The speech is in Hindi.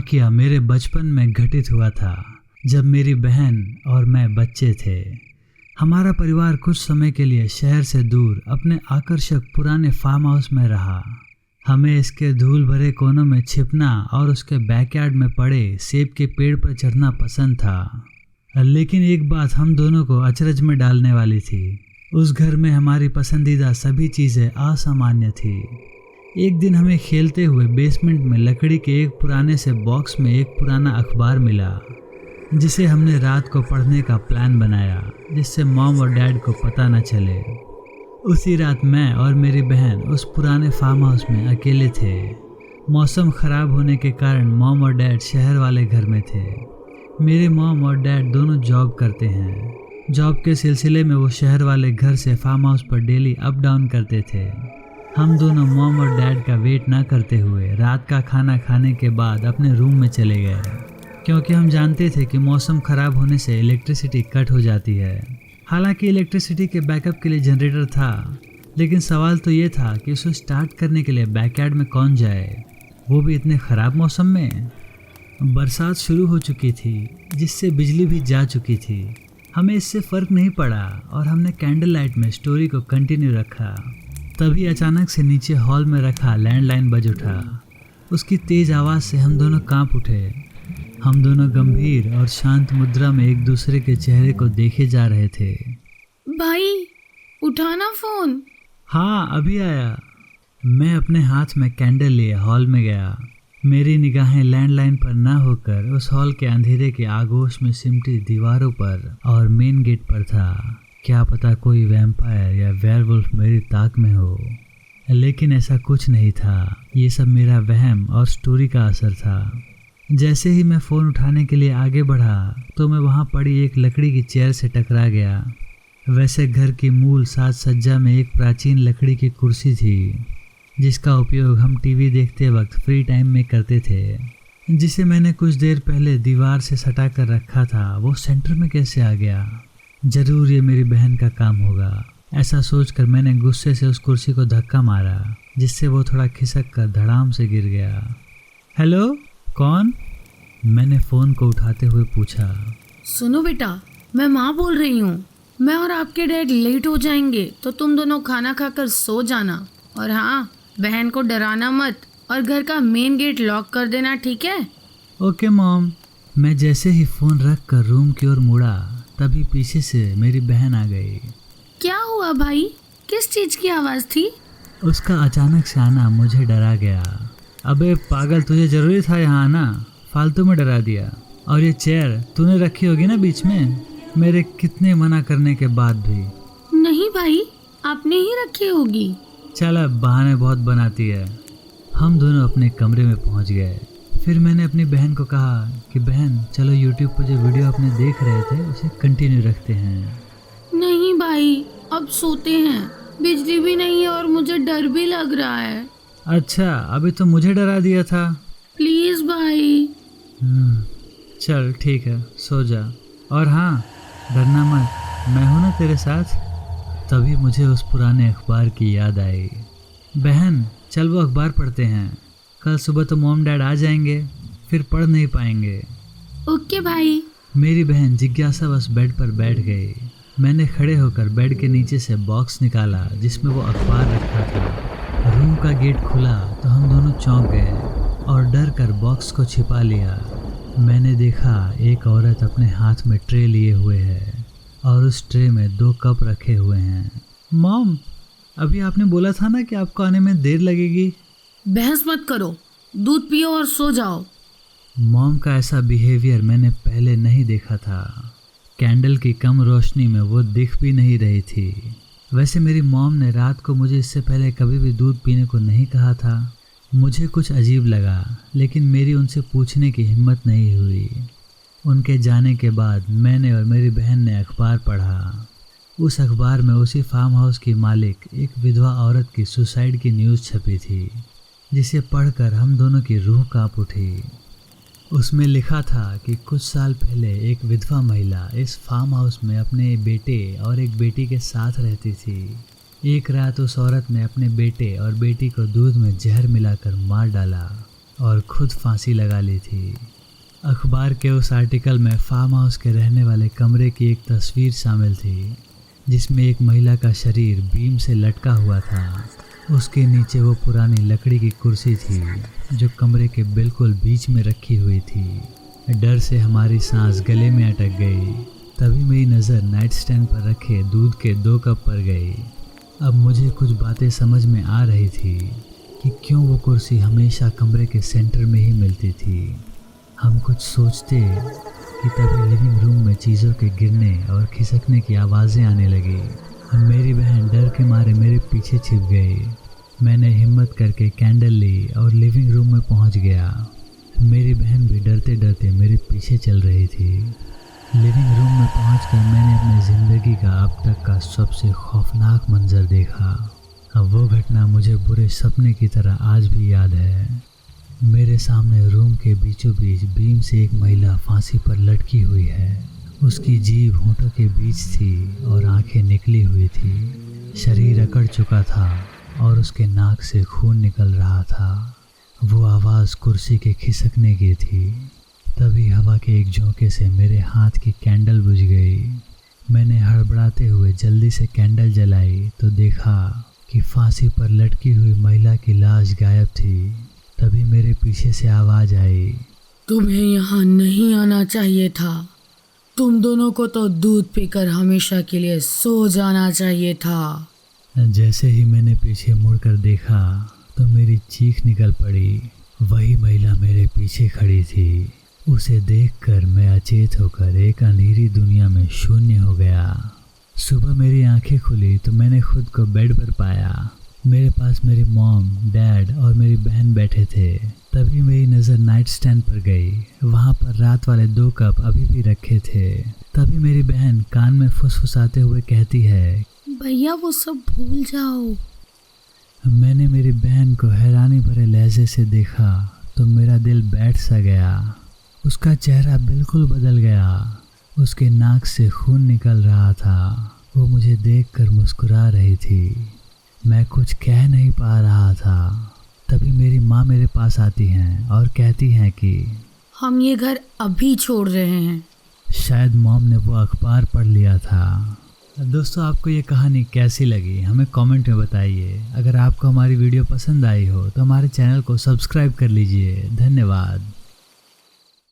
वाकया मेरे बचपन में घटित हुआ था, जब मेरी बहन और मैं बच्चे थे। हमारा परिवार कुछ समय के लिए शहर से दूर अपने आकर्षक पुराने फार्म हाउस में रहा। हमें इसके धूल भरे कोनों में छिपना और उसके बैकयार्ड में पड़े सेब के पेड़ पर चढ़ना पसंद था। लेकिन एक बात हम दोनों को अचरज में डालने वाली थी। उस घर में हमारी पसंदीदा सभी चीज़ें असामान्य थी। एक दिन हमें खेलते हुए बेसमेंट में लकड़ी के एक पुराने से बॉक्स में एक पुराना अखबार मिला, जिसे हमने रात को पढ़ने का प्लान बनाया, जिससे मॉम और डैड को पता न चले। उसी रात मैं और मेरी बहन उस पुराने फार्म हाउस में अकेले थे। मौसम ख़राब होने के कारण मॉम और डैड शहर वाले घर में थे। मेरे मॉम और डैड दोनों जॉब करते हैं। जॉब के सिलसिले में वो शहर वाले घर से फार्म हाउस पर डेली अप डाउन करते थे। हम दोनों मॉम और डैड का वेट ना करते हुए रात का खाना खाने के बाद अपने रूम में चले गए, क्योंकि हम जानते थे कि मौसम ख़राब होने से इलेक्ट्रिसिटी कट हो जाती है। हालांकि इलेक्ट्रिसिटी के बैकअप के लिए जनरेटर था, लेकिन सवाल तो ये था कि उसे स्टार्ट करने के लिए बैकयार्ड में कौन जाए, वो भी इतने ख़राब मौसम में। बरसात शुरू हो चुकी थी, जिससे बिजली भी जा चुकी थी। हमें इससे फ़र्क नहीं पड़ा और हमने कैंडल लाइट में स्टोरी को कंटिन्यू रखा। तभी अचानक से नीचे हॉल में रखा लैंडलाइन बज उठा। उसकी तेज़ आवाज़ से हम दोनों कांप उठे। हम दोनों गंभीर और शांत मुद्रा में एक दूसरे के चेहरे को देखे जा रहे थे। भाई उठाना फ़ोन। हाँ, अभी आया। मैं अपने हाथ में कैंडल लिए हॉल में गया। मेरी निगाहें लैंडलाइन पर ना होकर उस हॉल के अंधेरे के आगोश में सिमटी दीवारों पर और मेन गेट पर था। क्या पता कोई वैम्पायर या वेयरवुल्फ मेरी ताक में हो, लेकिन ऐसा कुछ नहीं था। ये सब मेरा वहम और स्टोरी का असर था। जैसे ही मैं फ़ोन उठाने के लिए आगे बढ़ा तो मैं वहाँ पड़ी एक लकड़ी की चेयर से टकरा गया। वैसे घर की मूल साज सज्जा में एक प्राचीन लकड़ी की कुर्सी थी, जिसका उपयोग हम टीवी देखते वक्त फ्री टाइम में करते थे, जिसे मैंने कुछ देर पहले दीवार से सटा कर रखा था। वो सेंटर में कैसे आ गया? ज़रूर ये मेरी बहन का काम होगा। ऐसा सोचकर मैंने गुस्से से उस कुर्सी को धक्का मारा, जिससे वो थोड़ा खिसक कर धड़ाम से गिर गया। हेलो, कौन? मैंने फ़ोन को उठाते हुए पूछा। सुनो बेटा, मैं माँ बोल रही हूँ। मैं और आपके डैड लेट हो जाएंगे, तो तुम दोनों खाना खाकर सो जाना। और हाँ, बहन को डराना मत और घर का मेन गेट लॉक कर देना, ठीक है? Okay mom. मैं जैसे ही फ़ोन रख कर रूम की ओर मुड़ा, तभी पीछे से मेरी बहन आ गई। क्या हुआ भाई? किस चीज़ की आवाज़ थी? उसका अचानक से आना मुझे डरा गया। अबे पागल, तुझे ज़रूरी था यहाँ आना? फालतू में डरा दिया। और ये चेयर तूने रखी होगी ना बीच में, मेरे कितने मना करने के बाद भी। नहीं भाई, आपने ही रखी होगी। चल, अब बहाने बहुत बनाती है। हम दोनों अपने कमरे में पहुँच गए। फिर मैंने अपनी बहन को कहा कि बहन, चलो यूट्यूब पर जो वीडियो अपने देख रहे थे उसे कंटिन्यू रखते हैं। नहीं भाई, अब सोते हैं। बिजली भी नहीं है और मुझे डर भी लग रहा है। अच्छा, अभी तो मुझे डरा दिया था। प्लीज़ भाई। चल ठीक है, सो जा। और हाँ, डरना मत, मैं हूँ ना तेरे साथ। तभी मुझे उस पुराने अखबार की याद आई। बहन, चल वो अखबार पढ़ते हैं। कल सुबह तो मॉम डैड आ जाएंगे, फिर पढ़ नहीं पाएंगे। ओके भाई। मेरी बहन जिज्ञासावश बेड पर बैठ गई। मैंने खड़े होकर बेड के नीचे से बॉक्स निकाला, जिसमें वो अखबार रखा था। रूम का गेट खुला तो हम दोनों चौंक गए और डर कर बॉक्स को छिपा लिया। मैंने देखा एक औरत अपने हाथ में ट्रे लिए हुए है और उस ट्रे में 2 कप रखे हुए हैं। मॉम, अभी आपने बोला था ना कि आपको आने में देर लगेगी। बहस मत करो, दूध पियो और सो जाओ। मॉम का ऐसा बिहेवियर मैंने पहले नहीं देखा था। कैंडल की कम रोशनी में वो दिख भी नहीं रही थी। वैसे मेरी मॉम ने रात को मुझे इससे पहले कभी भी दूध पीने को नहीं कहा था। मुझे कुछ अजीब लगा, लेकिन मेरी उनसे पूछने की हिम्मत नहीं हुई। उनके जाने के बाद मैंने और मेरी बहन ने अखबार पढ़ा। उस अखबार में उसी फार्म हाउस की मालिक एक विधवा औरत की सुसाइड की न्यूज़ छपी थी, जिसे पढ़कर हम दोनों की रूह कांप उठी। उसमें लिखा था कि कुछ साल पहले एक विधवा महिला इस फार्म हाउस में अपने बेटे और एक बेटी के साथ रहती थी। एक रात उस औरत ने अपने बेटे और बेटी को दूध में जहर मिलाकर मार डाला और खुद फांसी लगा ली थी। अखबार के उस आर्टिकल में फार्म हाउस के रहने वाले कमरे की एक तस्वीर शामिल थी, जिसमें एक महिला का शरीर बीम से लटका हुआ था। उसके नीचे वो पुरानी लकड़ी की कुर्सी थी जो कमरे के बिल्कुल बीच में रखी हुई थी। डर से हमारी सांस गले में अटक गई। तभी मेरी नज़र नाइट स्टैंड पर रखे दूध के 2 कप पर गई। अब मुझे कुछ बातें समझ में आ रही थी कि क्यों वो कुर्सी हमेशा कमरे के सेंटर में ही मिलती थी। हम कुछ सोचते कि तभी लिविंग रूम में चीज़ों के गिरने और खिसकने की आवाज़ें आने लगी। मेरी बहन डर के मारे मेरे पीछे छिप गई। मैंने हिम्मत करके कैंडल ली और लिविंग रूम में पहुंच गया। मेरी बहन भी डरते डरते मेरे पीछे चल रही थी। लिविंग रूम में पहुंचकर मैंने अपनी ज़िंदगी का अब तक का सबसे खौफनाक मंजर देखा। अब वो घटना मुझे बुरे सपने की तरह आज भी याद है। मेरे सामने रूम के बीचों बीच बीम से एक महिला फांसी पर लटकी हुई है। उसकी जीभ होंठों के बीच थी और आंखें निकली हुई थी। शरीर अकड़ चुका था और उसके नाक से खून निकल रहा था। वो आवाज़ कुर्सी के खिसकने की थी। तभी हवा के एक झोंके से मेरे हाथ की कैंडल बुझ गई। मैंने हड़बड़ाते हुए जल्दी से कैंडल जलाई तो देखा कि फांसी पर लटकी हुई महिला की लाश गायब थी। तभी मेरे पीछे से आवाज़ आई, तुम्हें यहाँ नहीं आना चाहिए था। तुम दोनों को तो दूध पीकर हमेशा के लिए सो जाना चाहिए था। जैसे ही मैंने पीछे मुड़कर देखा तो मेरी चीख निकल पड़ी। वही महिला मेरे पीछे खड़ी थी। उसे देखकर मैं अचेत होकर एक अंधेरी दुनिया में शून्य हो गया। सुबह मेरी आंखें खुली तो मैंने खुद को बेड पर पाया। मेरे पास मेरी मॉम, डैड और मेरी बहन बैठे थे। तभी मेरी नज़र नाइट स्टैंड पर गई। वहाँ पर रात वाले 2 कप अभी भी रखे थे। तभी मेरी बहन कान में फुसफुसाते हुए कहती है, भैया वो सब भूल जाओ। मैंने मेरी बहन को हैरानी भरे लहजे से देखा तो मेरा दिल बैठ सा गया। उसका चेहरा बिल्कुल बदल गया। उसके नाक से खून निकल रहा था। वो मुझे देखकर मुस्कुरा रही थी। मैं कुछ कह नहीं पा रहा था। तभी मेरी माँ मेरे पास आती हैं और कहती हैं कि हम ये घर अभी छोड़ रहे हैं। शायद मॉम ने वो अखबार पढ़ लिया था। दोस्तों, आपको ये कहानी कैसी लगी हमें कमेंट में बताइए। अगर आपको हमारी वीडियो पसंद आई हो तो हमारे चैनल को सब्सक्राइब कर लीजिए। धन्यवाद।